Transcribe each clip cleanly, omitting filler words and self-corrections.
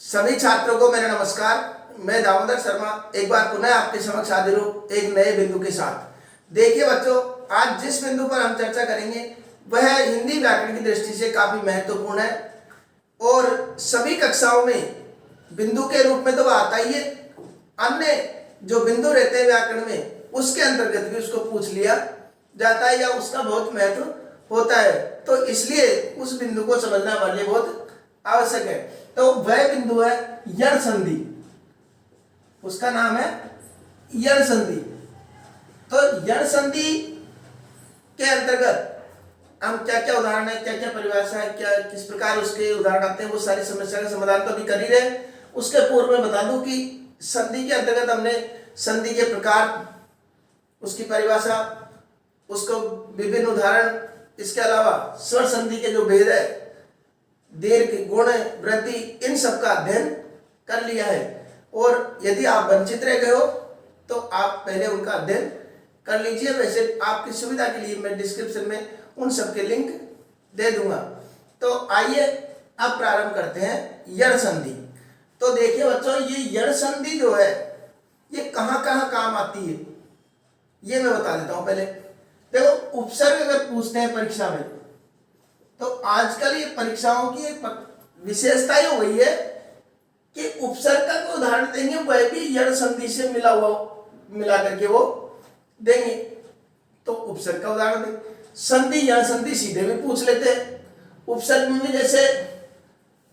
सभी छात्रों को मेरा नमस्कार। मैं दामोदर शर्मा एक बार पुनः आपके समक्ष हाजिर हूँ एक नए बिंदु के साथ। देखिए बच्चों, आज जिस बिंदु पर हम चर्चा करेंगे वह हिंदी व्याकरण की दृष्टि से काफी महत्वपूर्ण है और सभी कक्षाओं में बिंदु के रूप में तो वह आता ही है, अन्य जो बिंदु रहते हैं व्याकरण में उसके अंतर्गत भी उसको पूछ लिया जाता है या उसका बहुत महत्व होता है, तो इसलिए उस बिंदु को समझना हमारे लिए बहुत आवश्यक है। तो वह बिंदु है यण संधि, उसका नाम है यण संधि। तो यण संधि के अंतर्गत हम क्या क्या उदाहरण है, क्या क्या परिभाषा है, क्या किस प्रकार उसके उदाहरण आते हैं, वो सारी समस्या का समाधान तो अभी कर ही रहे। उसके पूर्व में बता दूं कि संधि के अंतर्गत हमने संधि के प्रकार, उसकी परिभाषा, उसको विभिन्न उदाहरण, इसके अलावा स्वर संधि के जो भेद है, दीर्घ, गुण, वृद्धि, इन सब का अध्ययन कर लिया है। और यदि आप वंचित रह गए हो तो आप पहले उनका अध्ययन कर लीजिए। वैसे आपकी सुविधा के लिए मैं डिस्क्रिप्शन में उन सब के लिंक दे दूंगा। तो आइए अब प्रारंभ करते हैं यण संधि। तो देखिए बच्चों, ये यण संधि जो है ये कहाँ कहाँ काम आती है ये मैं बता देता हूँ। पहले देखो, उपसर्ग अगर पूछते हैं परीक्षा में तो आजकल ये परीक्षाओं की एक विशेषता ही हो गई है कि उपसर्ग का कोई उदाहरण देंगे वह भी यण संधि से मिला करके वो देंगे। तो उपसर्ग का उदाहरण देंगे, संधि यण संधि सीधे भी पूछ लेते हैं। उपसर्ग में भी जैसे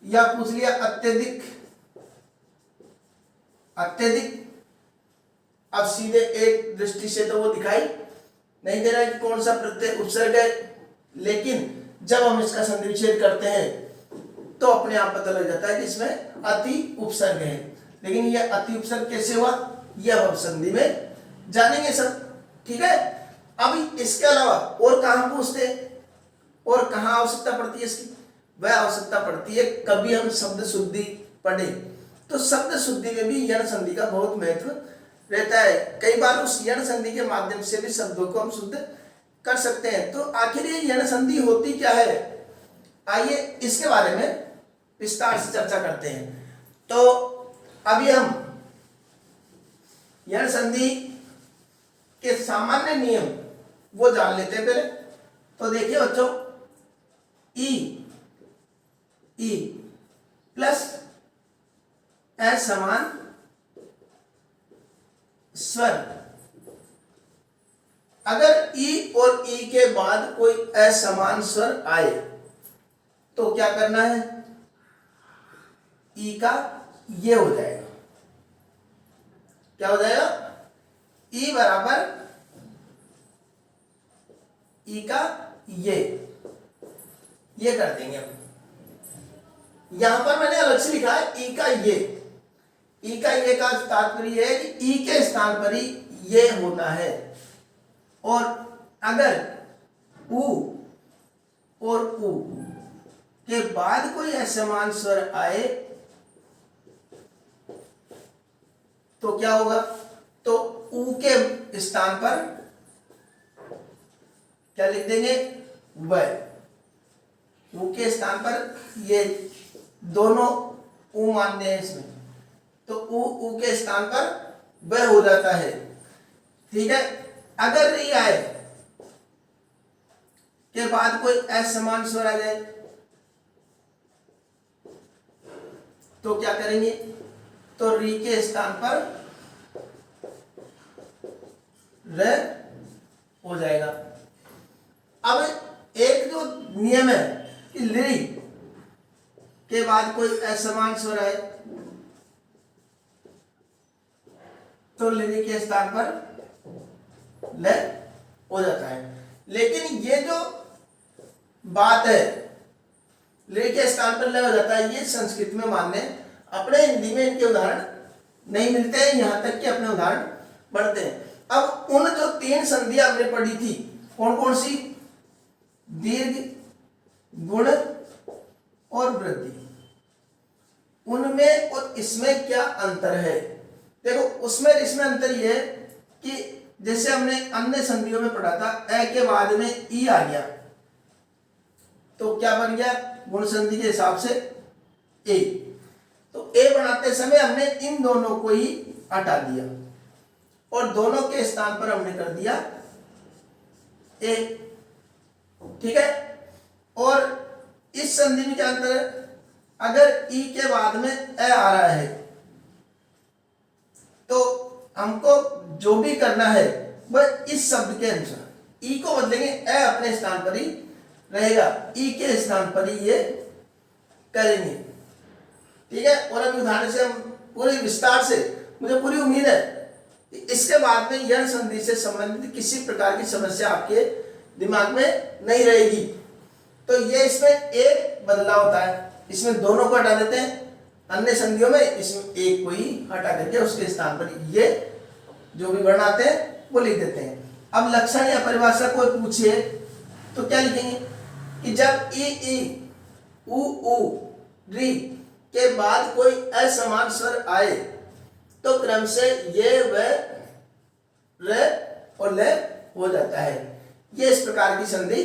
या पूछ लिया अत्यधिक, अत्यधिक। अब सीधे एक दृष्टि से तो वो दिखाई नहीं दे रहा है कि कौन सा प्रत्यय उपसर्ग है, लेकिन जब हम इसका संधि विच्छेद करते हैं तो अपने आप पता लग जाता है कि इसमें अति उपसर्ग है। लेकिन यह अति उपसर्ग कैसे हुआ यह हम संधि में जानेंगे सब, ठीक है। अब इसके अलावा और कहाँ पूछते हैं और कहाँ आवश्यकता पड़ती है इसकी, वह आवश्यकता पड़ती है कभी हम शब्द शुद्धि पढ़े तो शब्द शुद्धि में भी यण संधि का बहुत महत्व रहता है। कई बार उस यण संधि के माध्यम से भी शब्दों को हम शुद्ध कर सकते हैं। तो आखिर ये यण संधि होती क्या है, आइए इसके बारे में विस्तार से चर्चा करते हैं। तो अभी हम यण संधि के सामान्य नियम वो जान लेते हैं पहले। तो देखिए बच्चों, ई प्लस असमान स्वर, अगर ई और ई के बाद कोई असमान स्वर आए तो क्या करना है, ई का ये हो जाएगा, क्या हो जाएगा, ई बराबर ई का ये कर देंगे हम। यहां पर मैंने अलग से लिखा है ई का ये। ई का ये का तात्पर्य है कि ई के स्थान पर ही ये होना है। और अगर उ और उ के बाद कोई असमान स्वर आए तो क्या होगा, तो उ के स्थान पर क्या लिख देंगे, व। उ के स्थान पर ये दोनों उ मानते हैं इसमें, तो उ के स्थान पर व हो जाता है, ठीक है। अगर री आए के बाद कोई असमान स्वर आ जाए तो क्या करेंगे, तो री के स्थान पर र हो जाएगा। अब एक जो नियम है कि ली के बाद कोई असमान स्वर आए तो ली के स्थान पर ल हो जाता है। लेकिन ये जो बात है ले के स्थान पर ल हो जाता है, ये संस्कृत में मान्य, अपने हिंदी में इनके उदाहरण नहीं मिलते हैं, यहां तक कि अपने उदाहरण बढ़ते हैं। अब उन जो तीन संधियां हमने पढ़ी थी, कौन कौन सी, दीर्घ, गुण और वृद्धि, उनमें और इसमें क्या अंतर है। देखो, उसमें इसमें अंतर यह है कि जैसे हमने अन्य संधियों में पढ़ा था, अ के बाद में ई आ गया तो क्या बन गया, गुण संधि के हिसाब से ए। तो ए बनाते समय हमने इन दोनों को ही हटा दिया और दोनों के स्थान पर हमने कर दिया ए। ठीक है। और इस संधि में क्या अंतर है, अगर ई के बाद में ए आ रहा है तो हमको जो भी करना है वह इस शब्द के अनुसार, ई को बदलेंगे, ए अपने स्थान पर ही रहेगा, ई के स्थान पर ही ये करेंगे। ठीक है। और अभी उदाहरण से हम पूरे विस्तार से, मुझे पूरी उम्मीद है कि इसके बाद में यण संधि से संबंधित किसी प्रकार की समस्या आपके दिमाग में नहीं रहेगी। तो ये इसमें एक बदलाव होता है, इसमें दोनों को हटा देते हैं, अन्य संधियों में इसमें एक को ही हटा करके उसके स्थान पर ये जो भी वर्ण आते हैं वो लिख देते हैं। अब लक्षण या परिभाषा कोई पूछे तो क्या लिखेंगे कि जब ई ई उ उ री के बाद कोई असमान स्वर आए तो क्रम से ये व र और ल हो जाता है। ये इस प्रकार की संधि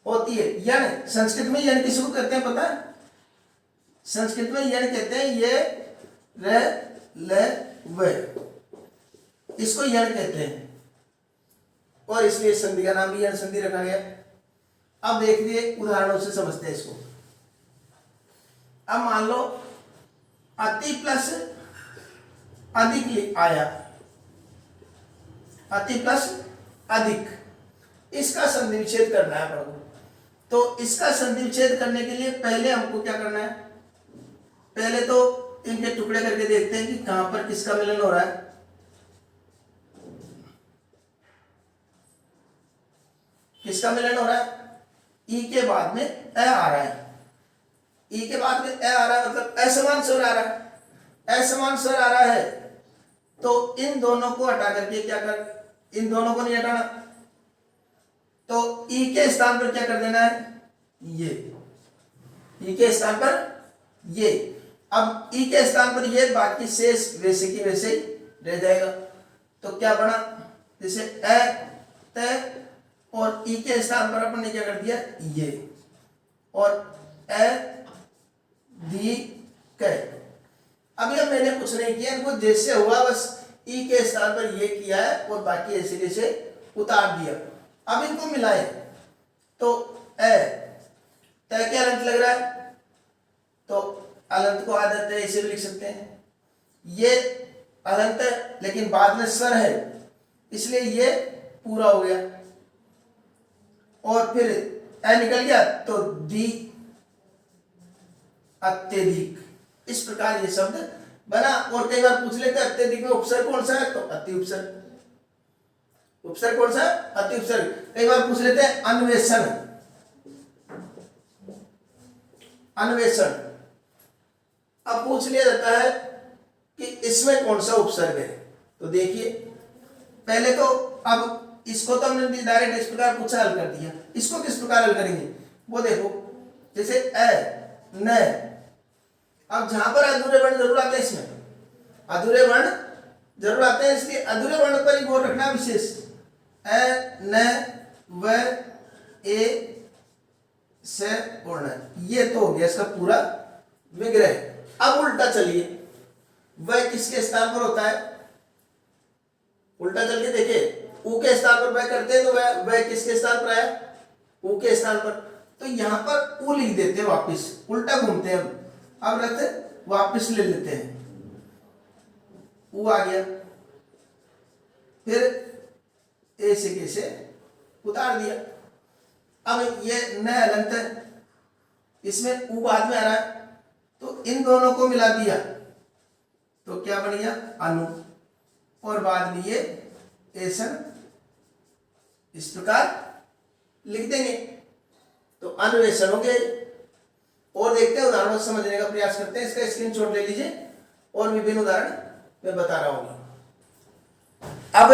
होती है। यण, संस्कृत में यण किसको कहते हैं पता है? संस्कृत में यण कहते हैं ये र ल व, इसको यण कहते हैं और इसलिए संधि का नाम भी यण संधि रखा गया। अब देखिए उदाहरणों से समझते हैं इसको। अब मान लो अति प्लस अधिक आया, अति प्लस अधिक, इसका संधि विच्छेद करना है अपन को। तो इसका संधि विच्छेद करने के लिए पहले हमको क्या करना है, पहले तो इनके टुकड़े करके देखते हैं कि कहां पर किसका मिलन हो रहा है। किसका मिलन हो रहा है? ई के बाद में ए आ रहा है, ई के बाद में ए आ रहा है मतलब असमान स्वर आ रहा है। असमान स्वर आ रहा है तो इन दोनों को हटा करके क्या कर, इन दोनों को नहीं हटाना, तो ई के स्थान पर क्या कर देना है, ये ई के स्थान पर ये। अब ई के स्थान पर ये, बाकी शेष वैसे की वैसे ही रह जाएगा। तो क्या बना, जैसे ए त और ई के स्थान पर अपन ने क्या कर दिया ये, और ए दी क। अभी अब मैंने कुछ नहीं किया, इनको जैसे हुआ बस ई के स्थान पर ये किया है और बाकी ऐसे जैसे उतार दिया। अब इनको मिलाए तो ए तय क्या अलंत लग रहा है, तो अलंत को आदत है ऐसे भी लिख सकते हैं। ये अलंत है लेकिन बाद में स्वर है इसलिए ये पूरा हो गया और फिर ए निकल गया तो दी अत्यधिक। इस प्रकार ये शब्द बना। और कई बार पूछ लेते अत्यधिक में उपसर्ग कौन सा है, तो अति उपसर्ग। उपसर्ग कौन सा है, अति उपसर्ग। कई बार पूछ लेते हैं अन्वेषण, अन्वेषण। अब पूछ लिया जाता है कि इसमें कौन सा उपसर्ग है, तो देखिए पहले तो अब इसको तो हमने डायरेक्ट इस प्रकार पूछा, हल कर दिया। इसको किस प्रकार हल करेंगे वो देखो, जैसे ए न, अब जहां पर अधूरे वर्ण जरूर आते हैं, इसमें अधूरे वर्ण जरूर आते हैं इसलिए अधूरे वर्ण पर ही गौर रखना विशेष। ए न व ए से और न, ये तो हो गया इसका पूरा विग्रह। अब उल्टा चलिए, वह किसके स्थान पर होता है, उल्टा चल के देखिए, ऊ के स्थान पर वह करते हैं तो वह किसके स्थान पर आया, ऊ के स्थान पर। तो यहां पर ऊ लिख देते हैं वापिस, उल्टा घूमते हैं। अब रथ वापिस ले लेते हैं, ऊ आ गया, फिर ए से कैसे उतार दिया। अब ये न अलंत है, इसमें ऊ बाद में आ रहा है तो इन दोनों को मिला दिया तो क्या बन गया अनु, और बाद में ये ऐसन इस प्रकार लिख देंगे तो अन्वेषण हो गए। और देखते हैं उदाहरणों से समझने का प्रयास करते हैं। इसका स्क्रीनशॉट ले लीजिए और विभिन्न उदाहरण मैं बता रहा हूं। अब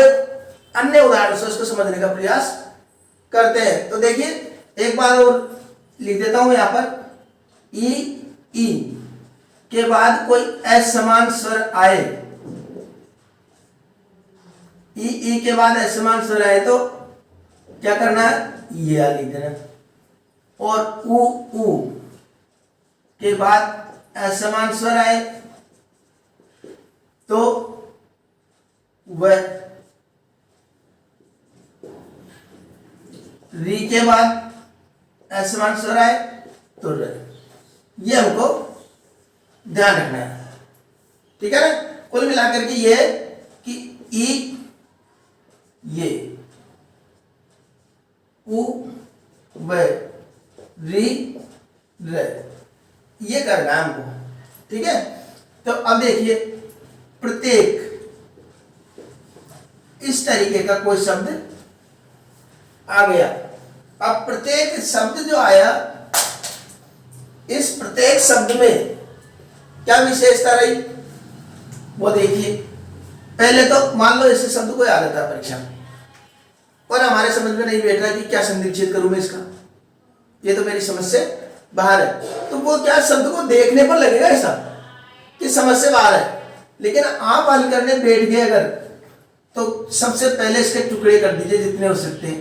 अन्य उदाहरण से उसको समझने का प्रयास करते हैं। तो देखिए एक बार और लिख देता हूं यहां पर, ई ई के बाद कोई असमान स्वर आए, ई के बाद असमान स्वर आए तो क्या करना है, ये लिख देना। और ऊ ऊ के बाद असमान स्वर आए तो वह, री के बाद असमान स्वर आए तो र। ये हमको ध्यान रखना है, ठीक है ना। कुल मिलाकर के ये है कि ई ये, उ व, री र, ये करना है हमको, ठीक है। तो अब देखिए प्रत्येक, इस तरीके का कोई शब्द आ गया। अब प्रत्येक शब्द जो आया, इस प्रत्येक शब्द में क्या विशेषता रही वो देखिए। पहले तो मान लो ऐसे शब्द कोई आ रहा था परीक्षा में और हमारे समझ में नहीं बैठ रहा कि क्या संधि विच्छेद करूं मैं इसका, ये तो मेरी समझ से बाहर है। तो वो क्या शब्द को देखने पर लगेगा ऐसा कि समझ से बाहर है, लेकिन आप हल करने बैठ गए अगर, तो सबसे पहले इसके टुकड़े कर दीजिए जितने हो सकते हैं।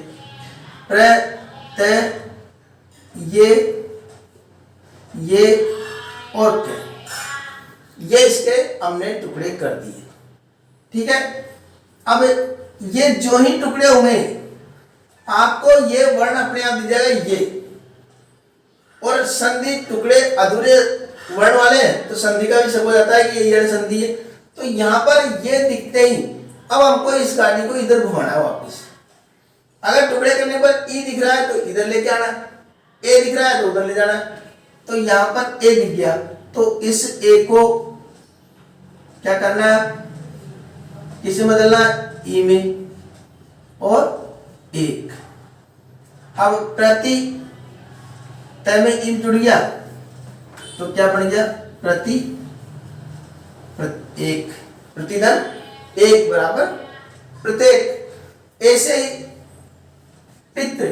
प्र, त, ये और क, ये इसके हमने टुकड़े कर दिए, ठीक है। अब ये जो ही टुकड़े हुए आपको ये वर्ण अपने आप दी जाएगा ये, और संधि टुकड़े अधूरे वर्ण वाले हैं तो संधि का भी सब हो जाता है कि ये यण संधि है। तो यहां पर ये दिखते ही अब हमको इस गाड़ी को इधर घुमाना है वापस। अगर टुकड़े करने पर ई दिख रहा है तो इधर लेके आना, ए दिख रहा है तो उधर ले जाना। तो यहां पर ए दिख गया तो इस ए को क्या करना है, किसे बदलना है, ई में, और एक। अब प्रति तय में इन जुड़ गया तो क्या बन गया, प्रति एक, प्रतिधन एक बराबर प्रत्येक। ऐसे ही पितृ,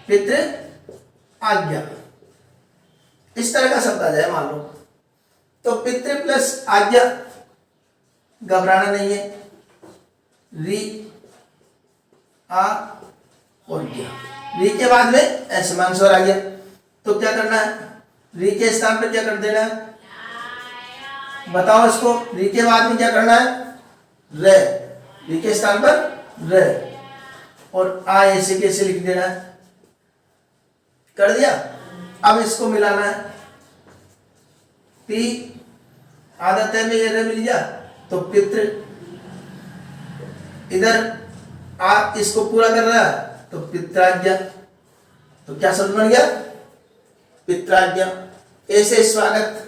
पितृ आज्ञा, इस तरह का शब्द आ जाए मान लो, तो पितृ प्लस आज्ञा, घबराना नहीं है, री आ और ज्ञा। री के बाद में असमान स्वर आ गया तो क्या करना है, री के स्थान पर क्या कर देना है, बताओ इसको। री के बाद में क्या करना है, रे, री के स्थान पर रे, और आ ऐसे कैसे लिख देना है, कर दिया। अब इसको मिलाना है, पी आदत है में ये रे मिल गया तो पितृ, इधर आ इसको पूरा कर रहा है तो पित्राज्ञा। तो क्या शब्द बन गया, पित्राज्ञा। ऐसे स्वागत,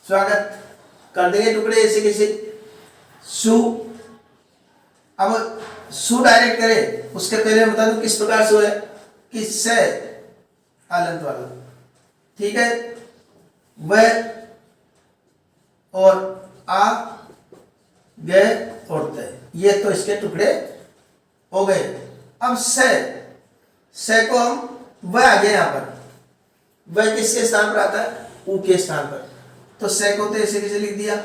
स्वागत कर देंगे टुकड़े ऐसे कैसे, सु। अब सु डायरेक्ट करें उसके पहले बता दूं किस प्रकार से है, कि से आलंत वाला, ठीक है। वह और आ गए और तय, ये तो इसके टुकड़े हो गए। अब से को हम वह आ गए, यहां पर वह किसके स्थान पर आता है, ऊ के स्थान पर। तो से को तो ऐसे कैसे लिख दिया,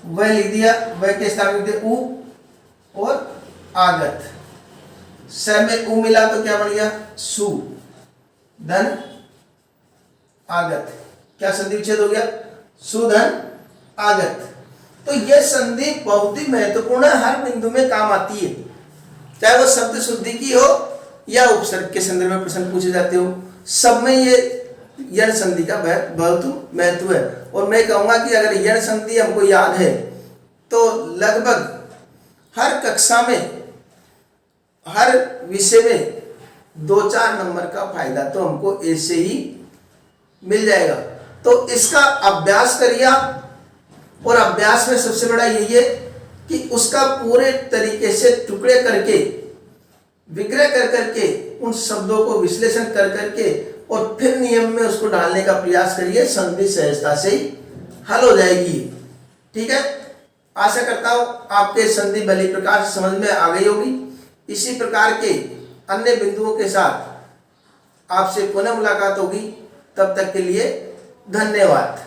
वह लिख दिया, वह के स्थान पर लिख दिया ऊ और आगत। से में ऊ मिला तो क्या बन गया, सु धन आगत। क्या संधि विच्छेद हो गया, सुधन आगत। तो यह संधि बहुत ही महत्वपूर्ण है, हर बिंदु में काम आती है, चाहे वो शब्द शुद्धि की हो या उपसर्ग के संदर्भ में प्रश्न पूछे जाते हो, सब में ये यण संधि का बहुत महत्व है। और मैं कहूंगा कि अगर यण संधि हमको याद है तो लगभग हर कक्षा में, हर विषय में 2-4 नंबर का फायदा तो हमको ऐसे ही मिल जाएगा। तो इसका अभ्यास करिए आप, और अभ्यास में सबसे बड़ा यही है कि उसका पूरे तरीके से टुकड़े करके, विग्रह कर करके, उन शब्दों को विश्लेषण कर करके और फिर नियम में उसको डालने का प्रयास करिए, संधि सहजता से ही हल हो जाएगी, ठीक है। आशा करता हूं आपके संधि भली प्रकार से समझ में आ गई होगी। इसी प्रकार के अन्य बिंदुओं के साथ आपसे पुनः मुलाकात होगी, तब तक के लिए धन्यवाद।